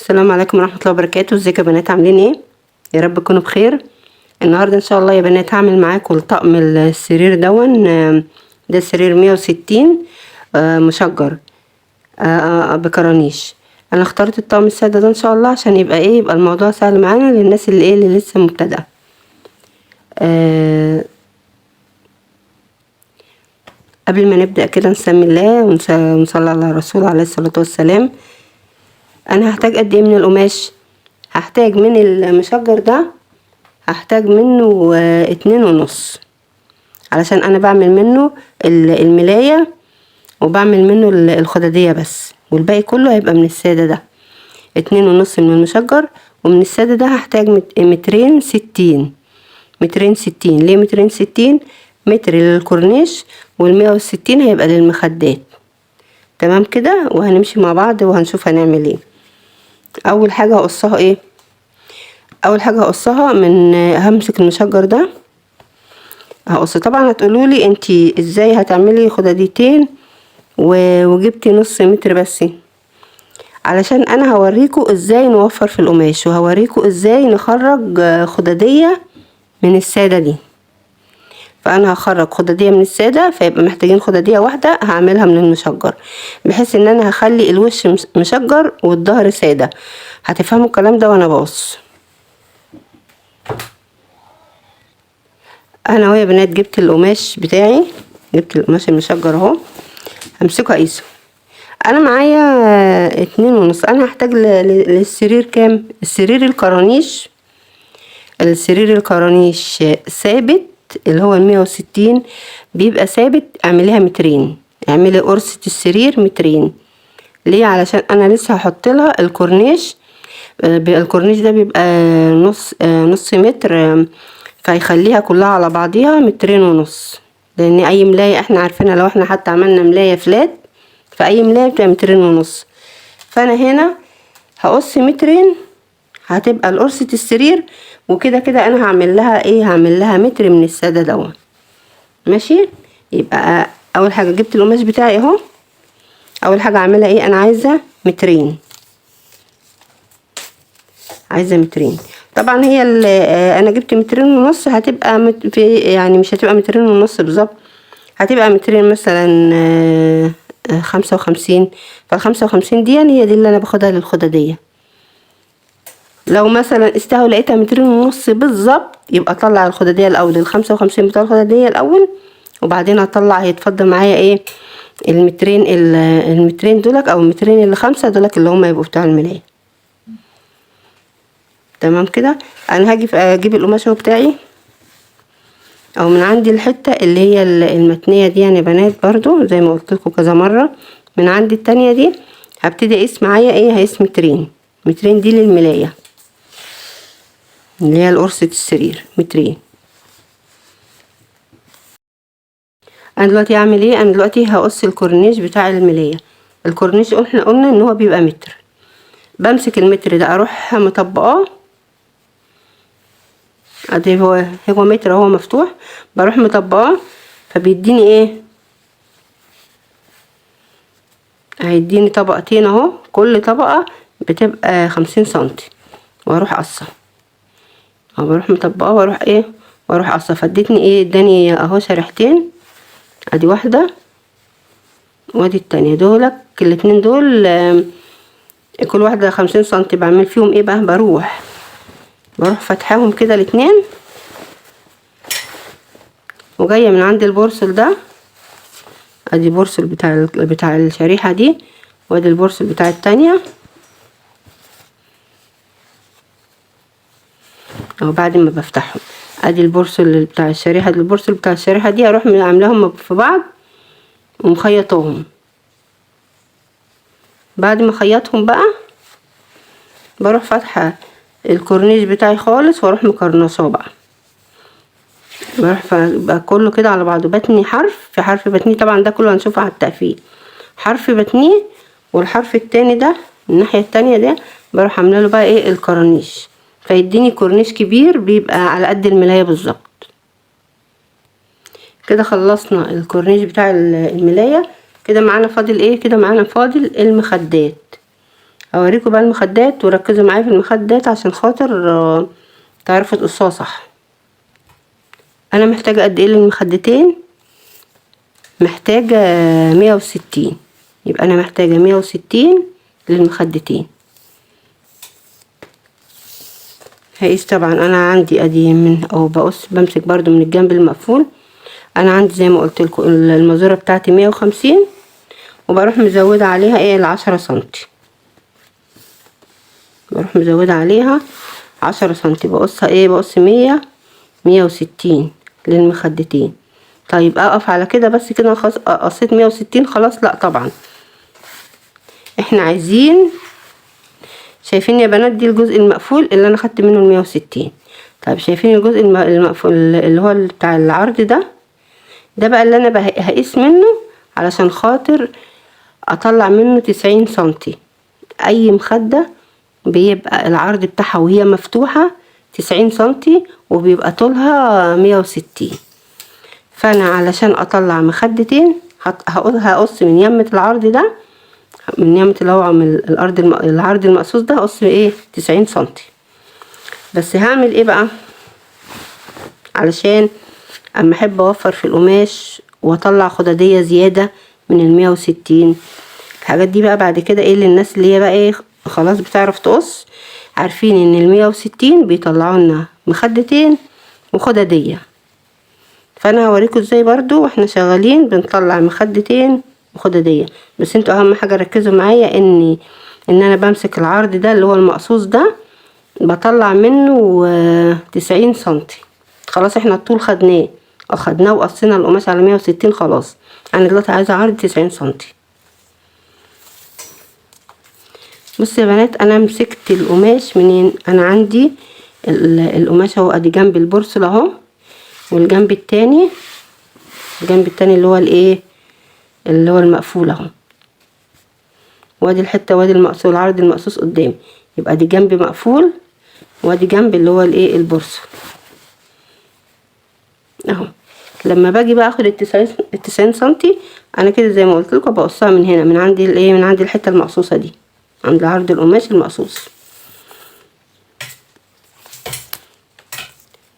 السلام عليكم ورحمة الله وبركاته. ازيكم يا بنات، عاملين ايه؟ يا رب تكونوا بخير. النهارده ان شاء الله يا بنات هعمل معاكم الطقم السرير دون. ده سرير 160 مشجر بكرانيش. انا اخترت الطقم السادة ده ان شاء الله عشان يبقى الموضوع سهل معانا للناس اللي لسه مبتدئة. قبل ما نبدأ كده نسمي الله ونصلي على الرسول عليه الصلاة والسلام. انا هحتاج قد ايه من القماش؟ هحتاج من المشجر ده هحتاج منه 2.5، علشان انا بعمل منه الملاية وبعمل منه الخدادية بس، والباقي كله هيبقى من السادة ده. 2.5 من المشجر، ومن السادة ده هحتاج 260. ليه 260؟ متر للكورنيش وال160 هيبقى للمخدات. تمام كده، وهنمشي مع بعض وهنشوف هنعمل ايه. اول حاجة هقصها ايه؟ اول حاجة هقصها همسك المشجر ده هقص. طبعا هتقولولي انتي ازاي هتعملي خداديتين وجبتي نص متر بس؟ علشان انا هوريكم ازاي نوفر في القماش، وهوريكم ازاي نخرج خدادية من السادة دي. فانا هخرج خدادية من السادة، فيبقى محتاجين خدادية واحدة هعملها من المشجر، بحيث ان انا هخلي الوش مشجر والظهر سادة. هتفهموا الكلام ده وانا بقص. انا اهو يا بنات جبت القماش بتاعي، جبت القماش المشجر اهو. همسكه اقيسه. انا معايا 2.5. انا هحتاج للسرير كام؟ السرير الكرانيش ثابت، اللي هو 160 بيبقى ثابت. اعمليها 200، اعملي قرصة السرير 200. ليه؟ علشان انا لسه هحط لها الكورنيش. الكورنيش ده بيبقى نص متر، فيخليها كلها على بعضيها 2.5 متر. لان اي ملاية احنا عارفينها، لو احنا حتى عملنا ملاية فلات فاي ملاية بتبقى 2.5 متر. فانا هنا هقص 2 هتبقى لقرصة السرير. وكده كده انا هعمل لها متر من السادة دون. ماشي. يبقى اول حاجة جبت القماش بتاعي اهو. اول حاجة اعملها ايه؟ انا عايزة 2 متر. طبعا هي انا جبت 2.5 متر، هتبقى يعني مش هتبقى 2.5 متر بالظبط، هتبقى 200 مثلا 55. ف55 دي يعني هي دي اللي انا باخدها للخدادية. لو مثلا استهوا لقيتها 2.5 متر بالظبط، يبقى اطلع الخدادية الاول، ال55 بتاع الخدادية الاول، وبعدين اطلع هيتفضل معايا ايه؟ المترين دولك، او المترين اللي 5 دولك اللي هما يبقوا بتاع الملاية. تمام كده. انا هاجي اجيب القماش بتاعي، او من عندي الحتة اللي هي المتنية دي يعني بنات، برضو زي ما قلت لكم كذا مرة. من عندي التانية دي هبتدي اقيس معايا ايه؟ هقيس 200 دي للملاية اللي هي قرصة السرير 200. انا دلوقتي هعمل ايه؟ انا دلوقتي هقص الكورنيش بتاع الملاية. الكورنيش احنا قلنا ان هو بيبقى متر. بمسك المتر ده اروح مطبقاه، ادي هو متر اهو مفتوح، بروح مطبقاه. فبيديني ايه؟ هيديني طبقتين اهو، كل طبقة بتبقى 50 سنتي، واروح قصة اهو. بروح مطبقاه واروح قصة. فادتني ايه؟ اداني اهو شريحتين، ادي واحدة وادي التانية. دولك الاتنين دول كل واحدة 50 سنتي. بعمل فيهم ايه بقى؟ بروح فتحاهم كده الاتنين، وجاية من عند البورصل ده، ادي بورصل بتاع الشريحة دي، وادي البورصل بتاع التانية اهو. بعد ما بفتحهم ادي البورصل بتاع الشريحة دي، البورصل بتاع الشريحة دي اروح عاملاهم في بعض ومخيطهم. بعد ما خيطهم بقى بروح فاتحة الكورنيش بتاعي خالص، واروح مقرنصاه بقى. بقى كله كده على بعضه. بتني في حرف بتنيه، طبعا ده كله هنشوفه على التقفيل. حرف بتنيه، والحرف التاني ده الناحية التانية ده بروح عامله له بقى ايه؟ الكرانيش. فيديني كورنيش كبير بيبقى على قد الملاية بالظبط. كده خلصنا الكورنيش بتاع الملاية. كده معانا فاضل ايه؟ كده معانا فاضل المخدات. اوريكم بقى المخدات وركزوا معايا في المخدات عشان خاطر تعرفوا تقصوها صح. انا محتاجة قد ايه للمخدتين؟ محتاجة 160، يبقى انا محتاجة 160 للمخدتين. هقيس طبعا انا عندي ادي من او بقص بمسك برضو من الجنب المقفول. انا عندي زي ما قلت لكم المزورة بتاعتي 150 وبروح مزودة عليها ايه 10 سنتي، بروح مزودة عليها 10 سنتي. بقصها ايه بقص 160 للمخدتين. طيب اقف على كده بس كده خلاص قصيت 160 خلاص؟ لا طبعا، احنا عايزين شايفين يا بنات دي الجزء المقفول اللي انا خدت منه 160. طيب شايفين الجزء المقفول اللي هو بتاع العرض ده بقى اللي انا هقيس منه علشان خاطر اطلع منه 90 سنتي. اي مخدة بيبقى العرض بتاعها وهي مفتوحة 90 سنتي وبيبقى طولها 160. فانا علشان اطلع مخدتين هقص من يمة العرض ده، من يمة اللي هو من العرض المقصوص ده هقص ايه 90 سنتي. بس هعمل ايه بقى علشان اما احب اوفر في القماش واطلع خدادية زيادة من 160؟ الحاجات دي بقى بعد كده ايه للناس اللي هي بقى ايه خلاص بتعرف تقص، عارفين ان 160 بيطلعوا لنا مخدتين وخدادية. فانا هوريكم ازاي برضو واحنا شغالين بنطلع مخدتين وخدادية. بس انتوا اهم حاجة ركزوا معايا ان انا بمسك العرض ده اللي هو المقصوص ده بطلع منه 90 سنتي. خلاص احنا الطول خدناه وقصينا القماش على 160 خلاص. انا دلوقتي عايزة عرض 90 سنتي. بصوا يا بنات انا مسكت القماش منين؟ انا عندي القماش اهو ادي جنب البرسل اهو، والجنب التاني اللي هو الايه اللي هو المقفول اهو، وادي الحته وادي المقصوص العرض المقصوص قدامي. يبقى دي جنب مقفول وادي جنب اللي هو الايه البرسل اهو. لما باجي بقى اخد ال90 سنتي انا كده زي ما قلت لكم بقصها من هنا من عندي الايه من عندي الحته المقصوصه دي عند عرض القماش المقصوص،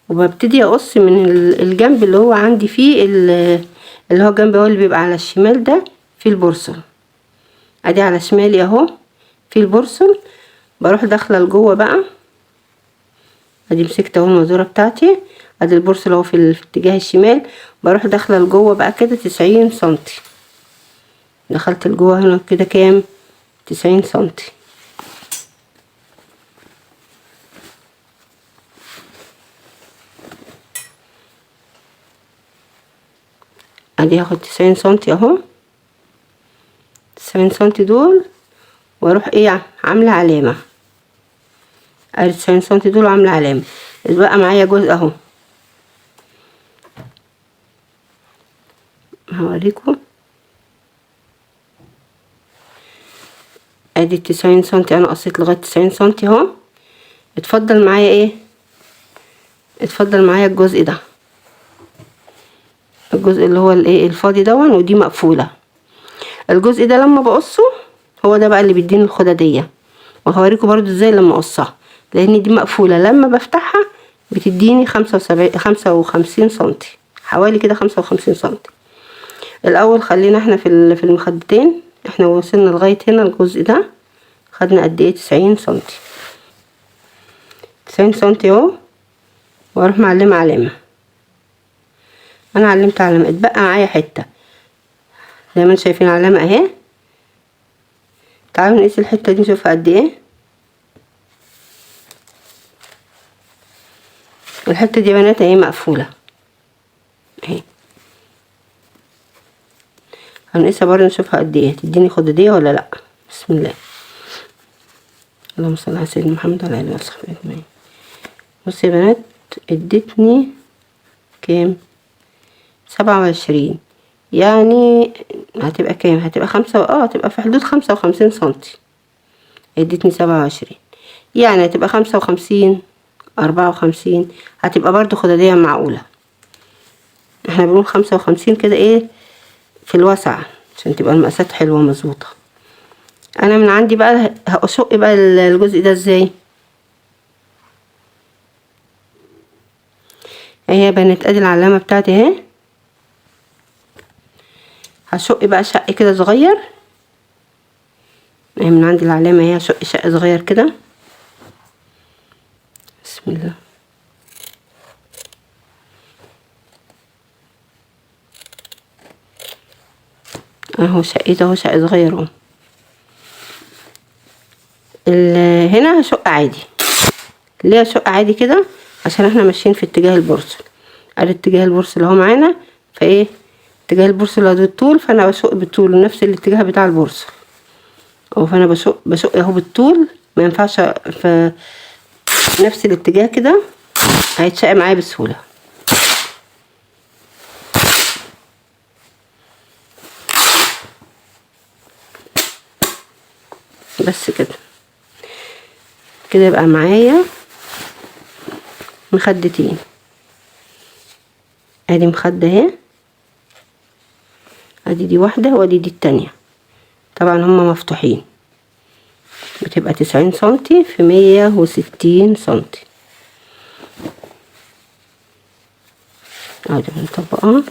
وببتدي اقص من الجنب اللي هو عندي فيه اللي هو جنب هو اللي بيبقى على الشمال ده في البرسل. ادي على شمالي اهو في البرسل، بروح داخله لجوه بقى. ادي مسكت اهو المزوره بتاعتي، ادي البرسل اهو في اتجاه الشمال، بروح داخله لجوه بقى كده 90 سنتي. دخلت لجوه هنا كده كام 90 سنتي. ادي هاخد 90 سنتي اهو، 90 سنتي دول واروح ايه عامله علامه. ادي 90 سنتي دول وعامله علامه. بقى معايا جزء اهو هوريكم. ادي 90 سنتي انا قصيت لغايه 90 سنتي اهو. اتفضل معايا ايه اتفضل معايا الجزء ده، الجزء اللي هو الايه الفاضي دون، ودي مقفوله. الجزء ده لما بقصه هو ده بقى اللي بيديني الخداديه، وهوريكم برضو ازاي لما اقصها، لان دي مقفوله لما بفتحها بتديني 55 سنتي حوالي كده 55 سنتي. الاول خلينا احنا في المخدتين، احنا وصلنا لغايه هنا الجزء ده خدنا قد ايه 90 سنتي. 90 سنتي اهو، واروح معلمه علامه. انا علمت علامه، اتبقى معايا حته زي ما انتم شايفين علامه اهي. تعالوا نقيس الحته دي نشوفها قد ايه. الحته دي يا بنات اهي مقفوله اهي، هنقيسها برضه نشوفها قد ايه تديني خداديه ولا لا. بسم الله، اللهم صل على سيدنا محمد وعلى اله وصحبه اجمعين. بصوا يا بنات ادتني كام 27، يعني هتبقى كام هتبقى هتبقى في حدود 55 سنتي. ادتني 27 يعني هتبقى 55 54، هتبقى برضو خدادية معقولة. احنا بنقول 55 كده ايه في الوسع عشان تبقى المقاسات حلوة مظبوطة. انا من عندي بقى هشق بقى الجزء ده ازاي. اهي يا بنات ادي العلامة بتاعتي اهي. هشق بقى شق كده صغير اهي من عندي العلامة اهي. هشق شق صغير كده. بسم الله. اهو شقيت اهو شق صغير اهو. هنا هشق عادي. ليه هشق عادي كده؟ عشان احنا ماشيين في اتجاه البرص. ادي اتجاه البرص اللي هو معانا، فايه اتجاه البرص اللي هو بالطول، فانا بشق بالطول نفس الاتجاه بتاع البرص اهو. فانا بشق اهو بالطول، ما ينفعش في نفس الاتجاه كده هيتشق معايا بسهوله. بس كده كده يبقى معايا مخدتين. ادي مخده اهي، ادي دي واحده وادي دي التانية. طبعا هما مفتوحين، بتبقى 90 سنتي في 160 سنتي. ادي بنطبقها،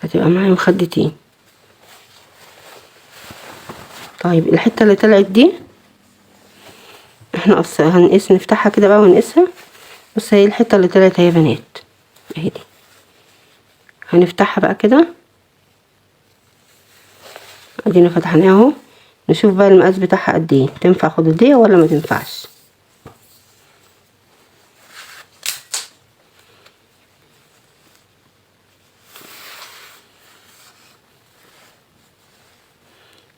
هتبقى معايا مخدتين. طيب الحته اللي طلعت دي احنا هنقيس، نفتحها كده بقى ونقيسها. بص هي الحته اللي طلعت اهي يا بنات اهي دي، هنفتحها بقى كده. ادينا فتحناها اهو. نشوف بقى المقاس بتاعها قد ايه، تنفع خدوديه ولا ما تنفعش.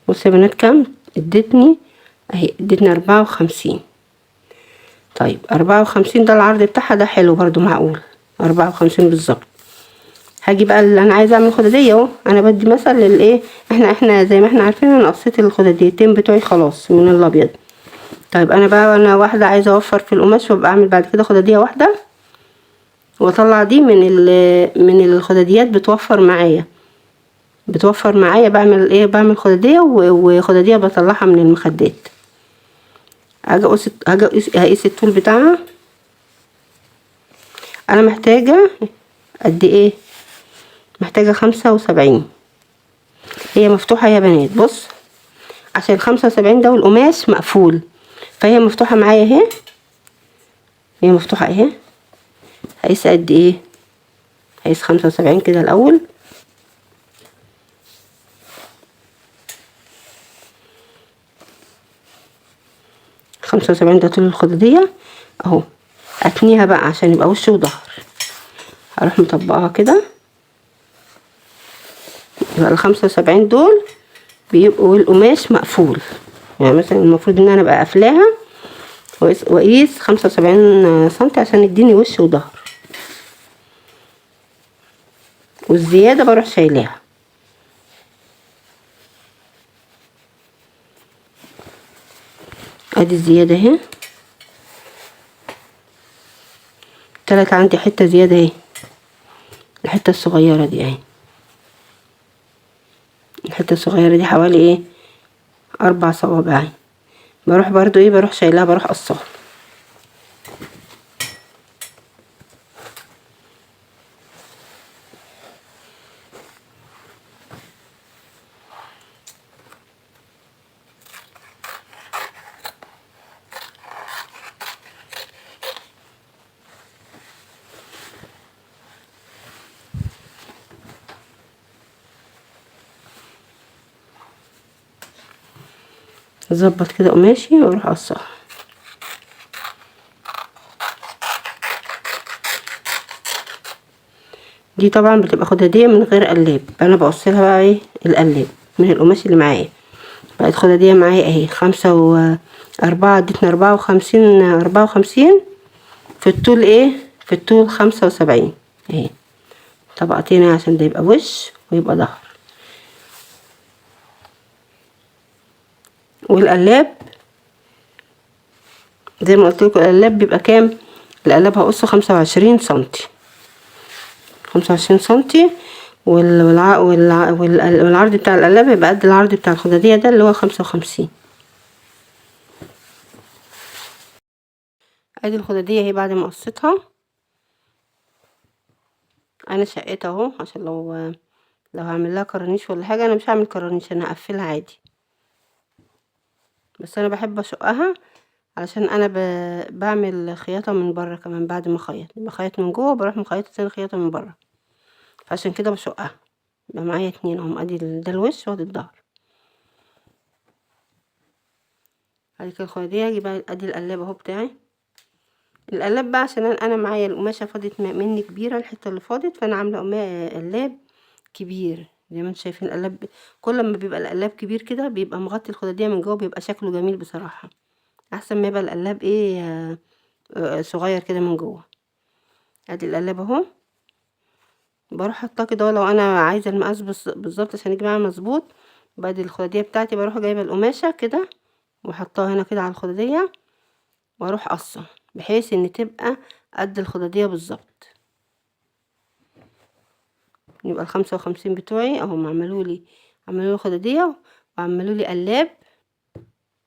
بص يا بنات كام ادتني اهي، ادتني 54. طيب 54 ده العرض بتاعها، ده حلو برضو معقول 54 بالظبط. هاجي بقى اللي انا عايزه اعمل خداديه اهو. انا بدي مثل للايه، احنا زي ما احنا عارفين انا قصيت الخداديتين بتوعي خلاص من الابيض. طيب انا بقى انا واحده عايزه اوفر في القماش، وابقى اعمل بعد كده خداديه واحده واطلع دي من الخداديات. بتوفر معايا بعمل ايه، بعمل خداديه وخداديه بطلعها من المخدات. هقيس الطول بتاعها. انا محتاجه قد ايه؟ محتاجه 75. هي مفتوحه يا بنات، بص عشان 75 ده والقماش مقفول، فهي مفتوحه معايا اهي. هي مفتوحه اهي. هقيس قد ايه؟ هقيس 75 كده الاول. خمسة وسبعين ده طول الخدادية اهو. اتنيها بقى عشان يبقى وش وظهر. هروح مطبقها كده، يبقى ال75 دول بيبقوا القماش مقفول. يعني مثلا المفروض ان انا ابقى قافلاها واقيس 75 سنتي عشان يديني وش وظهر، والزيادة بروح شايلاها. ادي الزيادة اهي، طلعت عندي حتة زيادة اهي، الحتة الصغيرة دي اهي. الحتة الصغيرة دي حوالي ايه 4 صوابع اهي. بروح برضو ايه، بروح شايلاها، بروح قصاها. اظبط كده قماشي واروح قصاها. دي طبعا بتبقى خدادية من غير قلاب، انا بقصلها بقى ايه القلاب من القماش اللي معايا. بقت خدادية معايا اهي 5 و4، ادتني 54 في الطول ايه، في الطول 75 اهي. طبقتين عشان ده يبقى وش ويبقى ظهر. والقلاب زي ما قلت لكم القلاب بيبقى كام؟ القلاب هقصه 25 سنتي، 25 سنتي. والعرض بتاع القلاب يبقى قد العرض بتاع الخدادية ده اللي هو 55. ادي الخدادية اهي بعد ما قصيتها. انا شقيتها اهو عشان لو هعمل لها كرانيش ولا حاجة. انا مش هعمل كرانيش، انا هقفلها عادي، بس انا بحب اشقها علشان انا بعمل خياطة من بره كمان. بعد ما بخيط من جوه وبروح مخيطة تاني خياطة من بره، فعشان كده بشقها. يبقى معايا 2 اهم، ادي ده الوش وادي الظهر. بعد كده الخدادية اجي بقى ادي القلاب اهو بتاعي. القلاب بقى عشان انا معايا القماشة فاضت مني كبيرة، الحتة اللي فاضت، فانا عاملة قلاب كبير. زي ما انتم شايفين القلاب كل ما بيبقى القلاب كبير كده بيبقى مغطي الخدادية من جوه، بيبقى شكله جميل بصراحة، احسن ما يبقى القلاب صغير كده من جوه. ادي القلاب اهو، بروح حاطاه كده لو انا عايزه المقاس بالظبط عشان يجي معايا مظبوط. بعد الخداديه بتاعتي بروح جايبه القماشه كده وحطاها هنا كده على الخداديه، واروح قصه بحيث ان تبقى قد الخداديه بالظبط. يبقى ال55 بتوعي اهم عملولي خداديه وعملولي قلاب.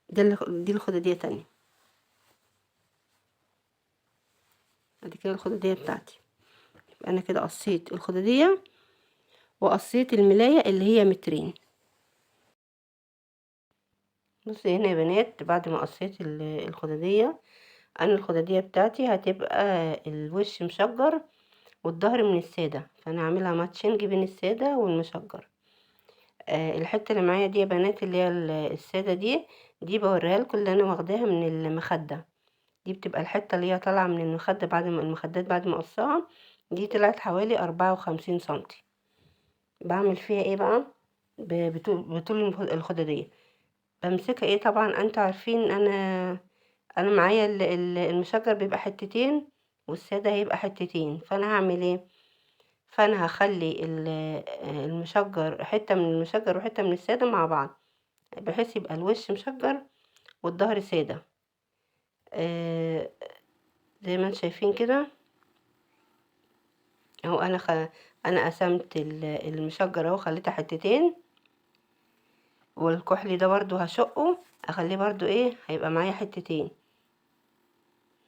دي الخداديه تانية. ادي كده الخداديه بتاعتي. يبقى انا كده قصيت الخداديه وقصيت الملايه اللي هي 2 متر. بصي هنا يا بنات، بعد ما قصيت الخداديه، انا الخداديه بتاعتي هتبقى الوش مشجر والظهر من الساده، فانا عاملها ماتشنج بين الساده والمشجر. الحته اللي معايا دي يا بنات اللي هي الساده دي بوريها لكم، اللي انا واخداها من المخده. دي بتبقى الحته اللي هي طالعه من المخده بعد ما المخدات بعد ما اقصها. دي طلعت حوالي 54 سنتي. بعمل فيها ايه بقى؟ بطول الخداديه بمسكها ايه. طبعا انتوا عارفين انا معايا المشجر بيبقى حتتين والساده هيبقى حتتين، فانا هعمل ايه؟ فانا هخلي المشجر حته من المشجر وحته من الساده مع بعض، بحيث يبقى الوش مشجر والظهر ساده. آه، زي ما انتم شايفين كده اهو. انا قسمت المشجر اهو، خليته حتتين، والكحلي ده برضو هشقه اخليه برضو ايه، هيبقى معايا حتتين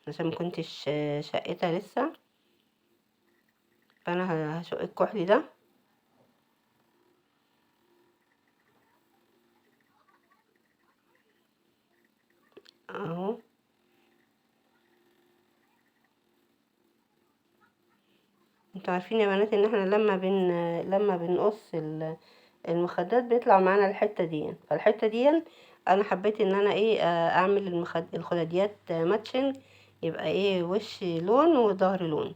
عشان ما كنتش شقتها لسه. فانا هشق الكحلي ده اهو. انتوا عارفين يا بنات ان احنا لما بنقص المخدات بيطلع معانا الحته دي، فالحته دي انا حبيت ان انا ايه اعمل الخداديات ماتشنج، يبقى ايه وش لون وظهر لون.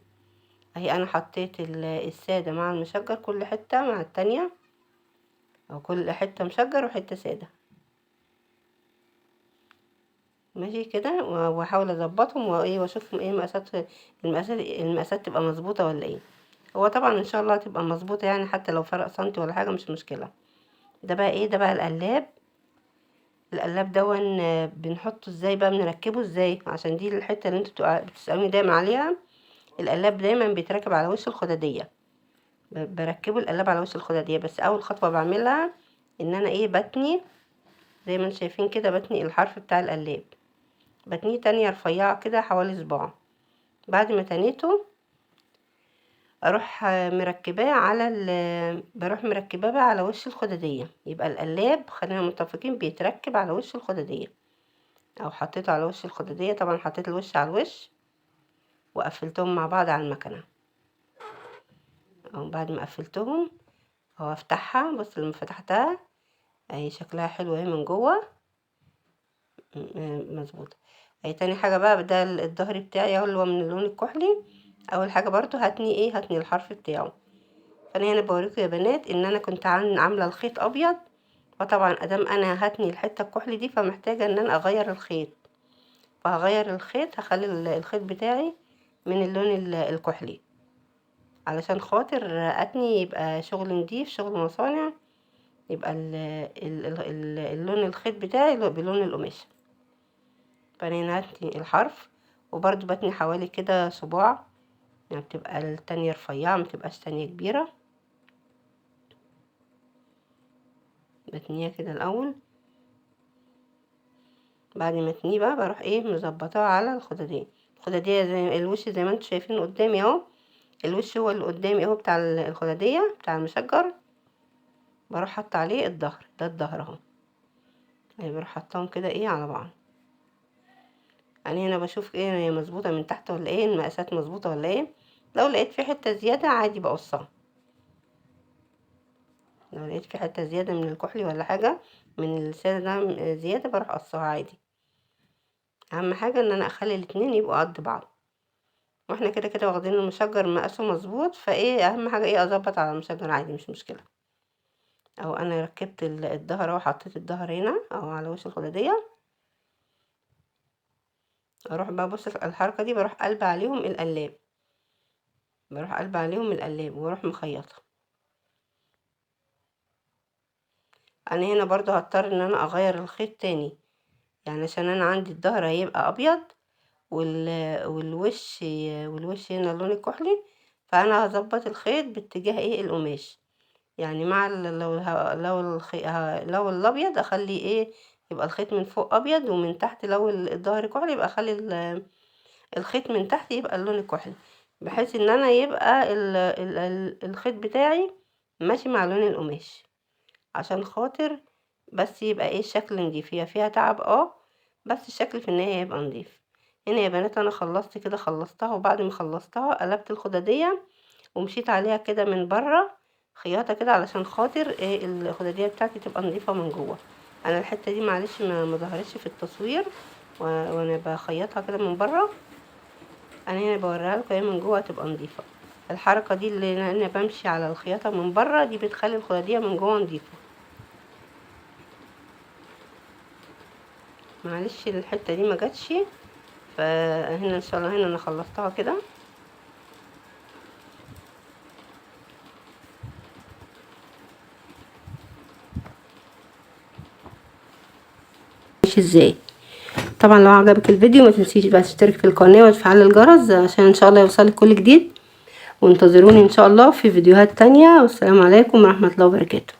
اهي انا حطيت الساده مع المشجر، كل حته مع التانية، او كل حته مشجر وحته ساده، ماشي كده. واحاول اظبطهم وايه واشوفهم ايه المقاسات تبقى مظبوطه ولا ايه. هو طبعا ان شاء الله هتبقى مظبوطه يعني، حتى لو فرق سنتي ولا حاجه مش مشكله. ده بقى ايه؟ ده بقى القلاب دون بنحطه ازاي بقى، بنركبه ازاي؟ عشان دي الحته اللي انتوا بتسالوني دايما عليها. القلاب دايما بيتركب على وش الخداديه. بركبه القلاب على وش الخداديه، بس اول خطوه بعملها ان انا ايه بتني. زي ما انتم شايفين كده بتني الحرف بتاع القلاب، بتنيه تانية رفيعه كده حوالي صباع. بعد ما تنيته اروح مركباه بروح مركباه بقى على وش الخداديه. يبقى القلاب خلينا متفقين بيتركب على وش الخداديه، او حطيته على وش الخداديه. طبعا حطيت الوش على الوش وقفلتهم مع بعض على المكنه. او بعد ما قفلتهم اهو افتحها. بص لما فتحتها اهي شكلها حلو اهي من جوه مظبوطه. اهي تاني حاجه بقى، ده الظهر بتاعي اهو اللي هو من اللون الكحلي. اول حاجه برضو هتني الحرف بتاعه. فانا هنا بوريكم يا بنات ان انا كنت عامله الخيط ابيض، فطبعا ادام انا هتني الحته الكحلي دي فمحتاجه ان انا اغير الخيط. فهغير الخيط، هخلي الخيط بتاعي من اللون الكحلي علشان خاطر اتني يبقى شغل نضيف، شغل مصانع. يبقى اللون الخيط بتاعي بلون القماش. فانا هنا هتني الحرف، وبرضو بتني حوالي كده صباع، يعني بتبقى التانية رفيعة متبقاش تانية كبيرة. بتنيه كده الاول. بعد ما اتنيه بقى بروح ايه مظبطاه على الخداديه. الخداديه زي الوش زي ما انتم شايفين قدامي اهو، الوش هو اللي قدامي اهو بتاع الخداديه بتاع المشجر. بروح حاطه عليه الظهر، ده الظهر اهو، بروح حطاهم كده ايه على بعض. يعني هنا بشوف ايه هي مظبوطه من تحت ولا ايه، المقاسات مظبوطه ولا ايه. لو لقيت في حته زياده عادي بقصها، لو لقيت في حته زياده من الكحلي ولا حاجه من الساده ده زياده بروح اقصها عادي. اهم حاجه ان انا اخلي الاتنين يبقوا قد بعض، واحنا كده كده واخدين المشجر مقاسه مظبوط، فايه اهم حاجه ايه اظبط على المشجر عادي مش مشكله. او انا ركبت الظهر اهو، حطيت الظهر هنا او على وش الخداديه. اروح بقى بص الحركه دي بروح قلب عليهم القلاب، بروح قلب عليهم القلاب واروح مخيطه. انا هنا برضو هضطر ان انا اغير الخيط تاني، يعني عشان انا عندي الظهر هيبقى ابيض والوش هنا اللون الكحلي، فانا هظبط الخيط باتجاه ايه القماش. يعني مع لو الابيض اخلي ايه يبقى الخيط من فوق ابيض، ومن تحت لو الظهر كحلي يبقى اخلي الخيط من تحت يبقى اللون الكحلي، بحيث ان انا يبقى الخيط بتاعي ماشي مع لون القماش، عشان خاطر بس يبقى ايه الشكل نضيف. هي فيها تعب بس الشكل في النهاية يبقى نضيف. هنا يا بنات انا خلصت كده، خلصتها، وبعد ما خلصتها قلبت الخدادية ومشيت عليها كده من بره خياطة كده علشان خاطر ايه الخدادية بتاعتي تبقى نضيفة من جوه. انا الحتة دي معلش ما ظهرتش في التصوير وانا بخيطها كده من بره، انا هنا بوريها لكم من جوه تبقى نضيفة. الحركة دي اللي انا بمشي على الخياطة من بره دي بتخلي الخدادية من جوه نضيفة. معلش الحته دي ما جاتش، فهنا ان شاء الله هنا انا خلصتها كده. ماشي ازاي؟ طبعا لو عجبك الفيديو ما تنسيش بقى تشترك في القناه وتفعل الجرس عشان ان شاء الله يوصلك كل جديد، وانتظروني ان شاء الله في فيديوهات تانية، والسلام عليكم ورحمه الله وبركاته.